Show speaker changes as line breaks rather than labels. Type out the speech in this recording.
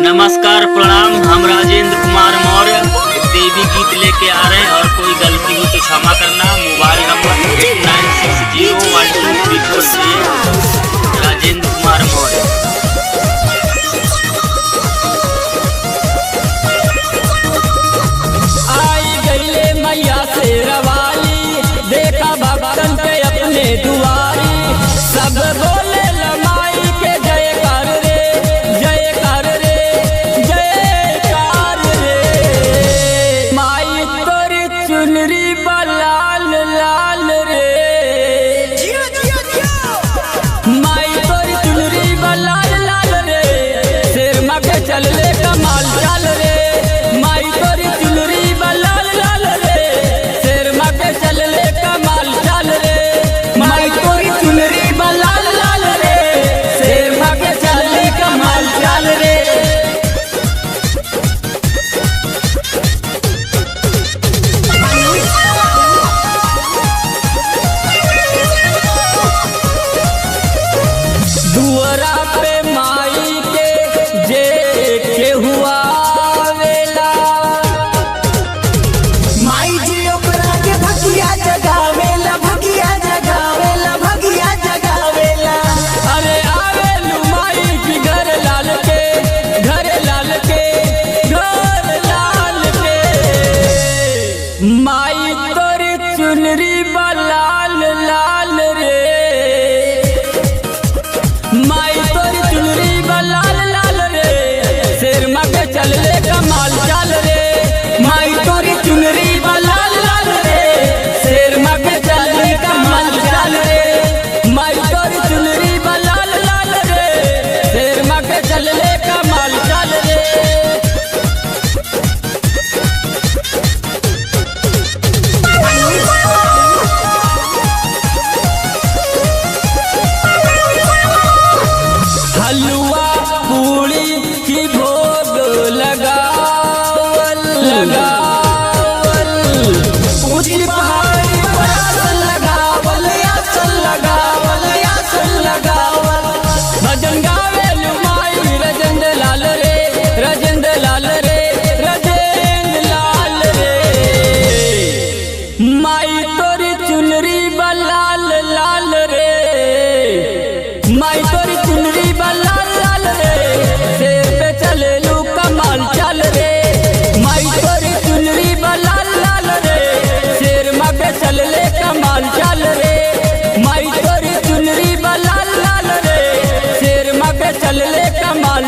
नमस्कार प्रणाम। हम राजेंद्र कुमार मौर्य एक देवी गीत लेके आ रहे हैं और कोई गलती हो तो क्षमा करना। Mobile number 89601234 Rajendra Kumar Maurya.
आई गईले मैया से रवाली, देखा भक्तन के अपने दुआरी। सब बोले लमाई के जय कर रे, जय कर रे, जय कर रे। माई तोरी चुनरी लाल लाल रे, माई तोरी चुनरी लाल लाल रे। शेर मगे चल ले कमाल चल रे, माई तोरी चुनरी लाल लाल रे। शेर मगे चल ले कमाल चल रे, माई तोरी चुनरी लाल लाल रे। शेर मगे चल ले कमाल चल रे। दुअरा पे माई के जे के हुआ वेला,
माई जी ओकरा के भगिया जगावेला, भगिया जगावेला, भगिया जगावेला।
अरे आवेलू माई की घर लाल के, घर लाल के, घर लाल के। माई तोरी चुनरी लाल लाल रे, माई तोरी चुनरी लाल लाल रे। शेर मगे चल ले कमाल चल रे, माई तोरी चुनरी लाल लाल रे। शेर मगे चल ले कमाल चल रे, माई तोरी चुनरी लाल लाल रे। शेर मगे चल ले कमाल चल रे। हलवा पूरी की भोग लगावल लगावल। ऊंची पहाड़ी पर आसन लगावल, आसन लगावल, आसन लगावल। भजन गावेलू माई राजेंद्र लाल रे, राजेंद्र लाल रे, राजेंद्र लाल रे। माई तोरी चुनरी लाल लाल रे, माई तोरी चुनरी लाल लाल रे। शेर पे चले लू कमाल चल रे, माई तोरी चुनरी लाल लाल रे। शेर मगे चल ले कमाल चल रे, माई तोरी चुनरी लाल लाल रे। शेर मगे चल ले कमाल